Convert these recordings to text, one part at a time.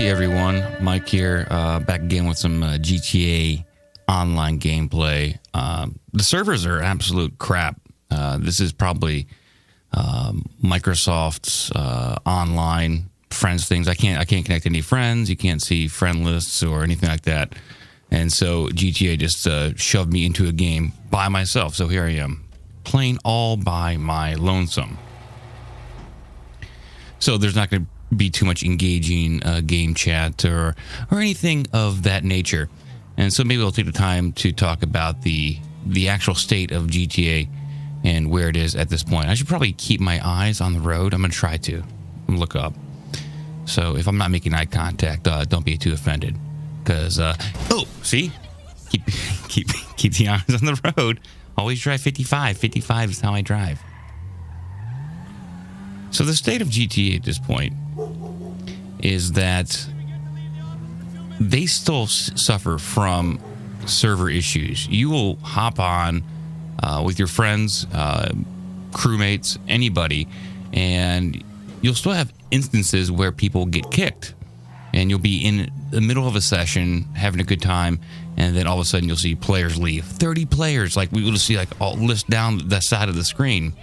Hey everyone, Mike here, back again with some GTA online gameplay. The servers are absolute crap. This is probably Microsoft's online friends things. I can't connect any friends. You can't see friend lists or anything like that. And so GTA just shoved me into a game by myself. So here I am, playing all by my lonesome. So there's not going to be too much engaging game chat or anything of that nature. And so maybe we'll take the time to talk about the actual state of GTA and where it is at this point. I should probably keep my eyes on the road. I'm going to try to look up. So if I'm not making eye contact, don't be too offended. Because, oh, see? Keep the eyes on the road. Always drive 55. 55 is how I drive. So the state of GTA at this point is that they still suffer from server issues. You will hop on with your friends, crewmates, anybody, and you'll still have instances where people get kicked. And you'll be in the middle of a session having a good time, and then all of a sudden you'll see players leave. 30 players, like we will just see like all list down the side of the screen.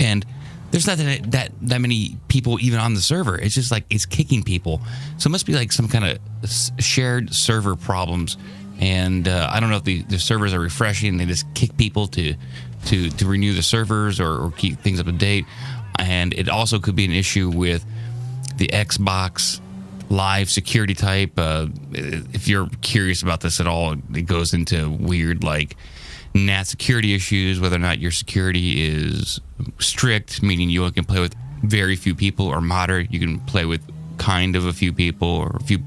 And there's not that many people even on the server. It's just like it's kicking people. So it must be like some kind of shared server problems. And I don't know if the servers are refreshing. They just kick people to renew the servers or keep things up to date. And it also could be an issue with the Xbox Live security type. If you're curious about this at all, it goes into weird like NAT security issues, whether or not your security is strict, meaning you can play with very few people, or moderate, you can play with kind of a few people or a few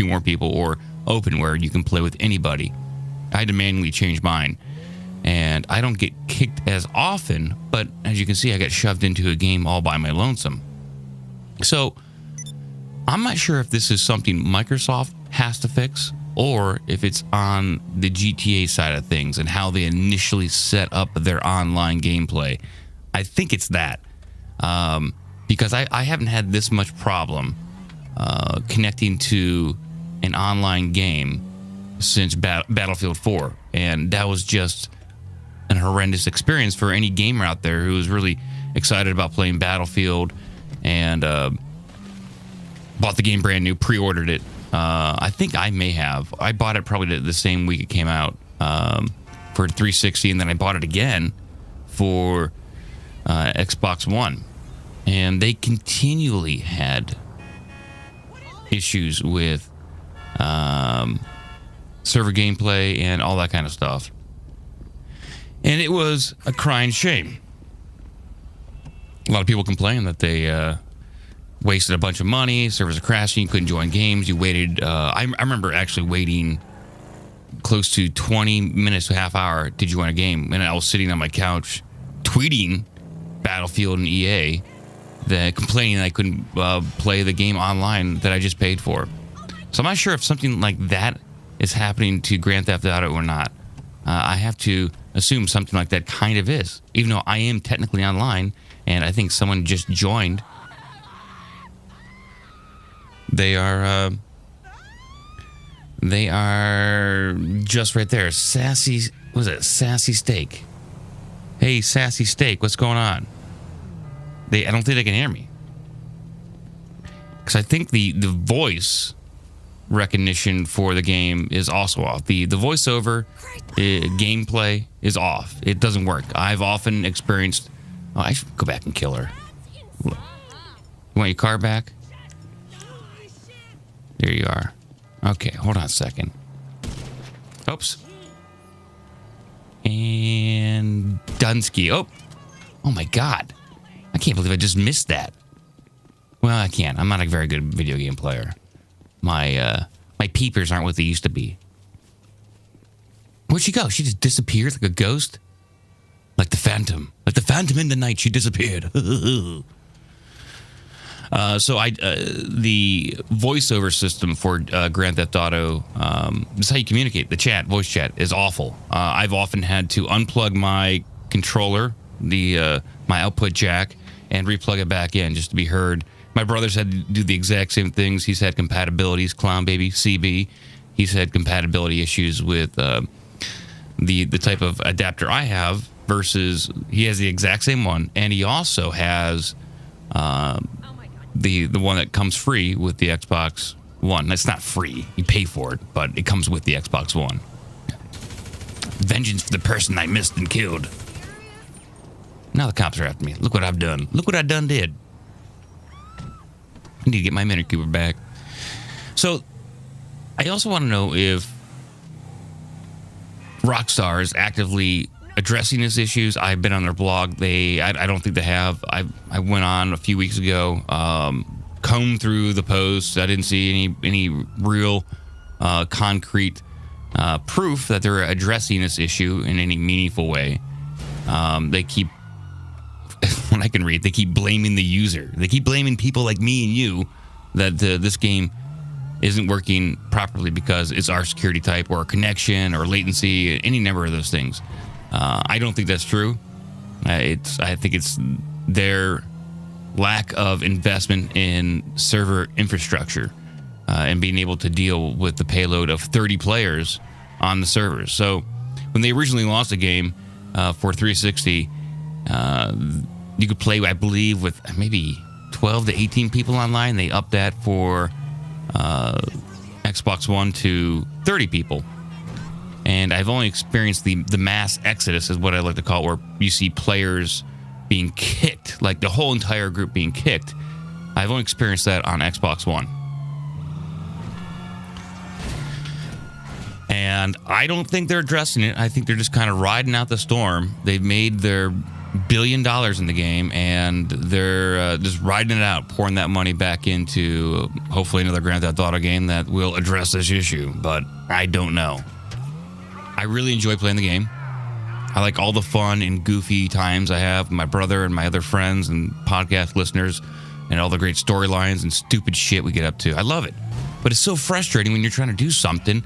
more people, or open where you can play with anybody. I had to manually change mine, and I don't get kicked as often, but as you can see, I got shoved into a game all by my lonesome. So I'm not sure if this is something Microsoft has to fix, or if it's on the GTA side of things and how they initially set up their online gameplay. I think it's that. Because I haven't had this much problem connecting to an online game since Battlefield 4. And that was just an horrendous experience for any gamer out there who was really excited about playing Battlefield and bought the game brand new, pre-ordered it. I think I may have. I bought it probably the same week it came out for 360, and then I bought it again for Xbox One. And they continually had issues with server gameplay and all that kind of stuff. And it was a crying shame. A lot of people complained that they wasted a bunch of money, servers are crashing, you couldn't join games, you waited. I remember actually waiting close to 20 minutes to a half hour to join a game, and I was sitting on my couch tweeting Battlefield and EA, complaining that I couldn't play the game online that I just paid for. So I'm not sure if something like that is happening to Grand Theft Auto or not. I have to assume something like that kind of is, even though I am technically online, and I think someone just joined. They are just right there. Sassy, what was it? Sassy Steak. Hey, Sassy Steak, what's going on? I don't think they can hear me. Because I think the voice recognition for the game is also off. The voiceover gameplay is off. It doesn't work. I've often experienced... Oh, I should go back and kill her. You want your car back? There you are. Okay, hold on a second. Oops. And Dunsky. Oh my God. I can't believe I just missed that. Well, I can't. I'm not a very good video game player. My peepers aren't what they used to be. Where'd she go? She just disappeared like a ghost? Like the Phantom. Like the Phantom in the night, she disappeared. So the voiceover system for Grand Theft Auto, this is how you communicate. The chat, voice chat, is awful. I've often had to unplug my controller, my output jack, and replug it back in just to be heard My brother's had to do the exact same things. He's had compatibilities, Clown Baby, CB. He's had compatibility issues with the type of adapter I have versus he has the exact same one. And he also has the one that comes free with the Xbox One. It's not free. You pay for it, but it comes with the Xbox One. Vengeance for the person I missed and killed. Now the cops are after me. Look what I've done. Look what I done did. I need to get my Mini Cooper back. So, I also want to know if Rockstar is actively addressing these issues. I've been on their blog. I don't think they have. I went on a few weeks ago, combed through the posts. I didn't see any real concrete proof that they're addressing this issue in any meaningful way. They keep, when I can read, they keep blaming the user. They keep blaming people like me and you that this game isn't working properly because it's our security type or connection or latency, any number of those things. I don't think that's true. I think it's their lack of investment in server infrastructure and being able to deal with the payload of 30 players on the servers. So when they originally launched the game for 360, you could play, I believe, with maybe 12 to 18 people online. They upped that for Xbox One to 30 people. And I've only experienced the mass exodus, is what I like to call it, where you see players being kicked, like the whole entire group being kicked. I've only experienced that on Xbox One. And I don't think they're addressing it. I think they're just kind of riding out the storm. They've made their $1 billion in the game, and they're just riding it out, pouring that money back into hopefully another Grand Theft Auto game that will address this issue. But I don't know. I really enjoy playing the game. I like all the fun and goofy times I have with my brother and my other friends and podcast listeners and all the great storylines and stupid shit we get up to. I love it. But it's so frustrating when you're trying to do something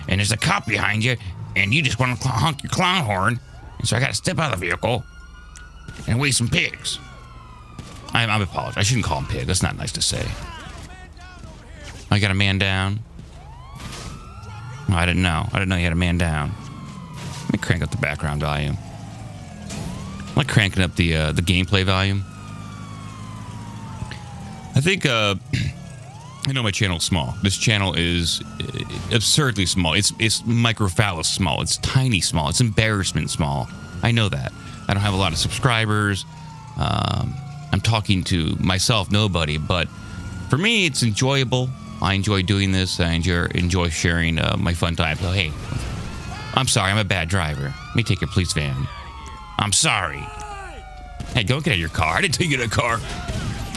and there's a cop behind you and you just want to honk your clown horn. And so I got to step out of the vehicle and weigh some pigs. I apologize. I shouldn't call him pig. That's not nice to say. I got a man down. Oh, I didn't know. I didn't know you had a man down. Let me crank up the background volume. I like cranking up the gameplay volume. I think I know my channel's small. This channel is absurdly small. It's microphallus small. It's tiny small. It's embarrassment small. I know that. I don't have a lot of subscribers. I'm talking to myself, nobody. But for me, it's enjoyable. I enjoy doing this. I enjoy sharing my fun time. So, hey, I'm sorry. I'm a bad driver. Let me take your police van. I'm sorry. Hey, don't get out of your car. I didn't take you to a car.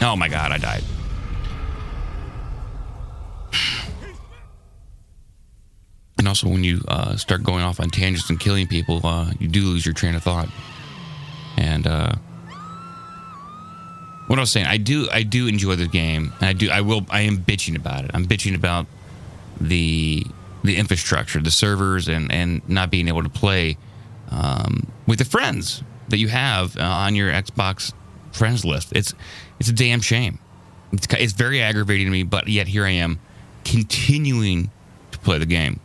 Oh, my God. I died. And also, when you start going off on tangents and killing people, you do lose your train of thought. And what I was saying, I do enjoy the game, and I am bitching about it. I'm bitching about the infrastructure, the servers, and not being able to play with the friends that you have on your Xbox friends list. It's a damn shame. It's very aggravating to me, but yet here I am continuing to play the game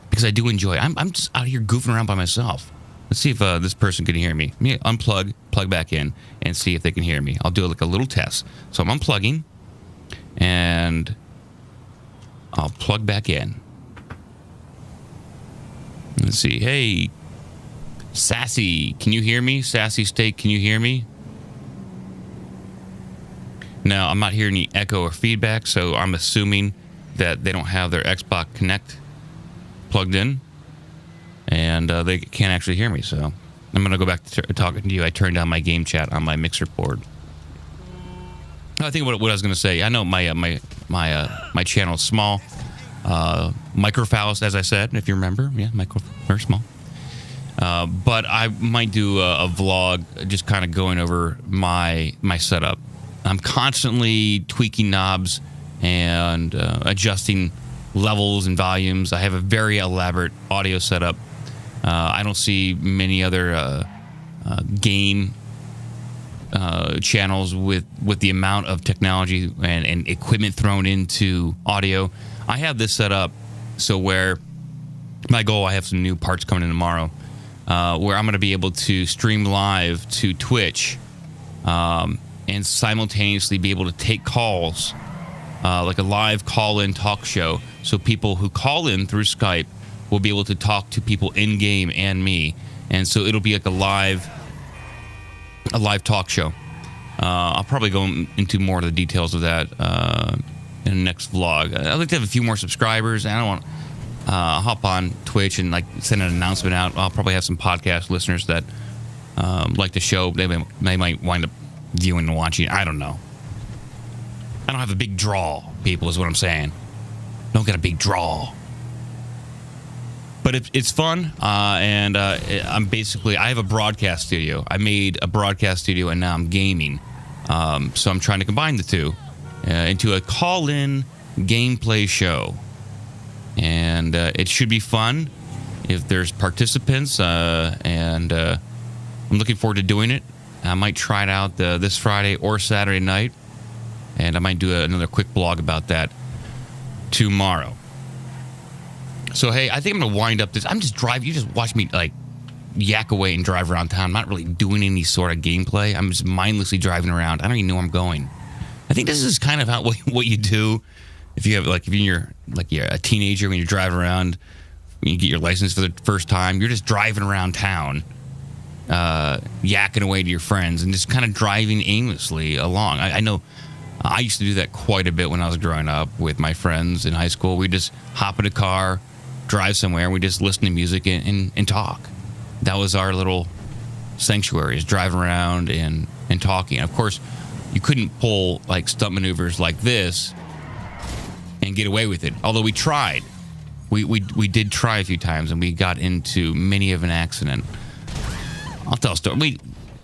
because I do enjoy it. I'm just out here goofing around by myself. Let's see if this person can hear me. Let me unplug, plug back in, and see if they can hear me. I'll do like a little test. So I'm unplugging, and I'll plug back in. Let's see. Hey, Sassy, can you hear me? Sassy Steak, can you hear me? No, I'm not hearing any echo or feedback, so I'm assuming that they don't have their Xbox Connect plugged in. And they can't actually hear me, so I'm going to go back to talking to you. I turned down my game chat on my mixer board. I think what I was going to say, I know my channel is small. Microphallus, as I said, if you remember. Yeah, very small. But I might do a vlog just kind of going over my setup. I'm constantly tweaking knobs and adjusting levels and volumes. I have a very elaborate audio setup. I don't see many other game channels with the amount of technology and equipment thrown into audio. I have this set up so where my goal, I have some new parts coming in tomorrow, where I'm going to be able to stream live to Twitch and simultaneously be able to take calls, like a live call-in talk show. So people who call in through Skype will be able to talk to people in-game and me. And so it'll be like a live talk show. I'll probably go into more of the details of that in the next vlog. I'd like to have a few more subscribers. I don't want hop on Twitch and like send an announcement out. I'll probably have some podcast listeners that like the show. They might wind up viewing and watching. I don't know. I don't have a big draw, people, is what I'm saying. Don't get a big draw. But it's fun, and I'm basically, I have a broadcast studio. I made a broadcast studio, and now I'm gaming. So I'm trying to combine the two into a call-in gameplay show. And it should be fun if there's participants, and I'm looking forward to doing it. I might try it out this Friday or Saturday night, and I might do another quick blog about that tomorrow. So, hey, I think I'm going to wind up this. I'm just driving. You just watch me, like, yak away and drive around town. I'm not really doing any sort of gameplay. I'm just mindlessly driving around. I don't even know where I'm going. I think this is kind of how what you do if you have, like, if you're a teenager when you're driving around, when you get your license for the first time. You're just driving around town, yakking away to your friends and just kind of driving aimlessly along. I know I used to do that quite a bit when I was growing up with my friends in high school. We just hop in a car, drive somewhere, and we just listen to music and talk. That was our little sanctuary, is driving around and talking. Of course, you couldn't pull like stunt maneuvers like this and get away with it. Although we tried. We did try a few times, and we got into many of an accident. I'll tell a story.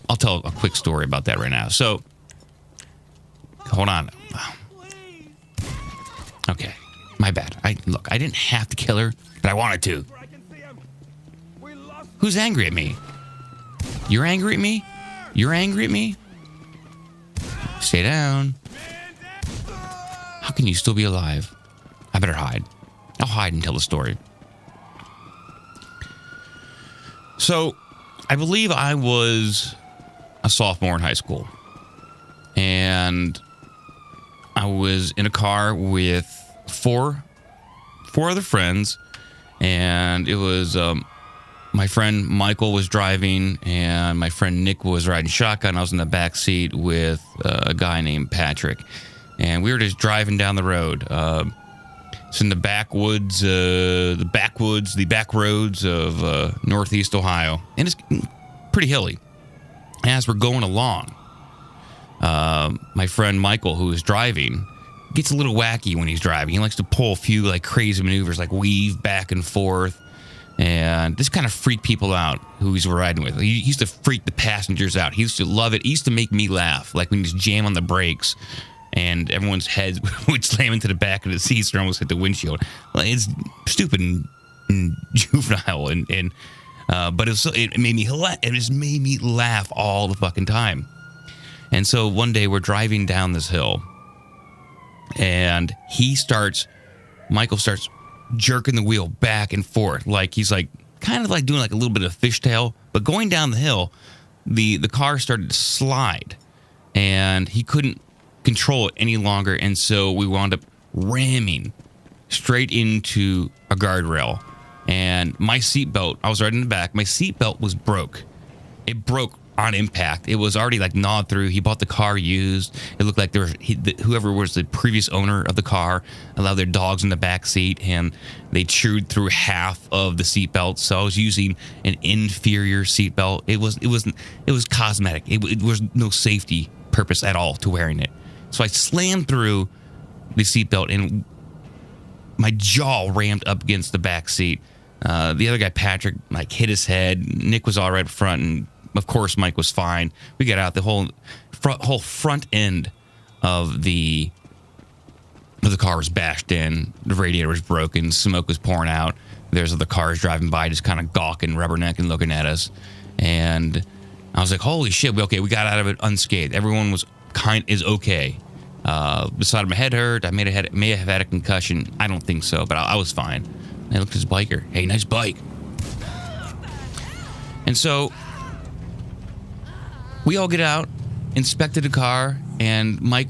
I'll tell a quick story about that right now. So, hold on. Okay, my bad. I didn't have to kill her, but I wanted to. Who's angry at me? You're angry at me? You're angry at me? Stay down. How can you still be alive? I better hide. I'll hide and tell the story. So, I believe I was a sophomore in high school. And I was in a car with four other friends. And it was my friend Michael was driving, and my friend Nick was riding shotgun. I was in the back seat with a guy named Patrick. And we were just driving down the road. It's in the backwoods, the back roads of northeast Ohio. And it's pretty hilly. As we're going along, my friend Michael, who is driving, gets a little wacky when he's driving. He likes to pull a few like crazy maneuvers, like weave back and forth. And this kind of freaked people out who he's riding with. He used to freak the passengers out. He used to love it. He used to make me laugh, like when he just jam on the brakes and everyone's heads would slam into the back of the seats or almost hit the windshield. Like, it's stupid and juvenile, but it made me it just made me laugh all the fucking time. And so one day we're driving down this hill, and Michael starts jerking the wheel back and forth, like he's like kind of like doing like a little bit of fishtail. But going down the hill, the car started to slide, and he couldn't control it any longer, and so we wound up ramming straight into a guardrail. And my seatbelt, I was right in the back, my seatbelt was broke. It broke on impact. It was already like gnawed through. He bought the car used. It looked like whoever was the previous owner of the car allowed their dogs in the back seat, and they chewed through half of the seatbelt. So I was using an inferior seatbelt. It was cosmetic. It was no safety purpose at all to wearing it. So I slammed through the seatbelt, and my jaw rammed up against the back seat. The other guy, Patrick, like hit his head. Nick was all right up front, and of course Mike was fine. We got out. The whole front end of the car was bashed in. The radiator was broken. Smoke was pouring out. There's other cars driving by, just kind of gawking, rubbernecking, looking at us. And I was like, holy shit, okay, we got out of it unscathed. Everyone was okay. Beside my head hurt. I may have had a concussion. I don't think so, but I was fine. And I looked at his biker. Hey, nice bike. And so we all get out, inspected the car, and Mike,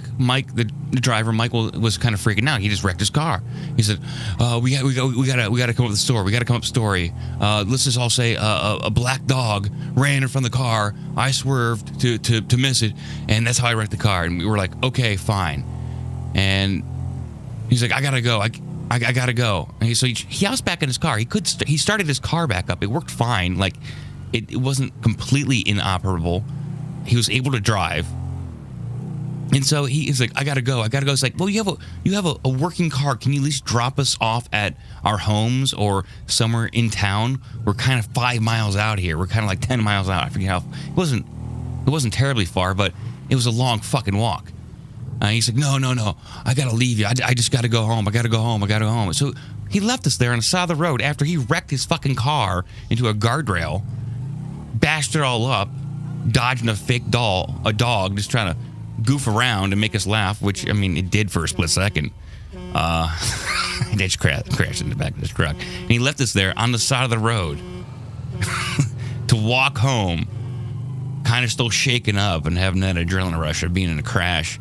the driver, Michael was kind of freaking out. He just wrecked his car. He said, "We gotta come up to the store. We gotta come up story. Let's just all say a black dog ran in front of the car. I swerved to miss it, and that's how I wrecked the car." And we were like, "Okay, fine." And he's like, "I gotta go. I gotta go." And so he housed back in his car. He started his car back up. It worked fine. Like it wasn't completely inoperable. He was able to drive. And so he's like, I gotta go. It's like, well, you have a working car. Can you at least drop us off at our homes or somewhere in town? We're kind of 5 miles out here. We're kind of like 10 miles out. I forget how. It wasn't terribly far, but it was a long fucking walk. He's like, no. I gotta leave you. I just gotta go home. I gotta go home. So he left us there on the side of the road after he wrecked his fucking car into a guardrail, bashed it all up, dodging a fake dog, just trying to goof around and make us laugh, which, I mean, it did for a split second. He just crashed in the back of his truck. And he left us there on the side of the road to walk home, kind of still shaken up and having that adrenaline rush of being in a crash.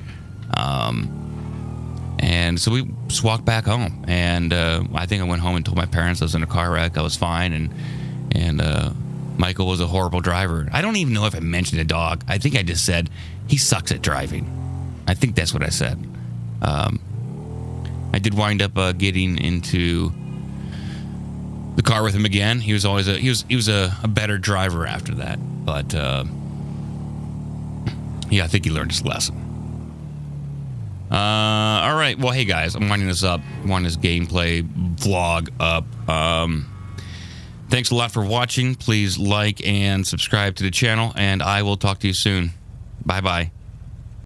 And so we just walked back home. And I think I went home and told my parents I was in a car wreck. I was fine. And Michael was a horrible driver. I don't even know if I mentioned a dog. I think I just said, he sucks at driving. I think that's what I said. I did wind up getting into the car with him again. He was always he was a better driver after that. But yeah, I think he learned his lesson. All right. Well, hey guys, I'm winding this up. I'm winding this gameplay vlog up. Thanks a lot for watching. Please like and subscribe to the channel, and I will talk to you soon. Bye-bye.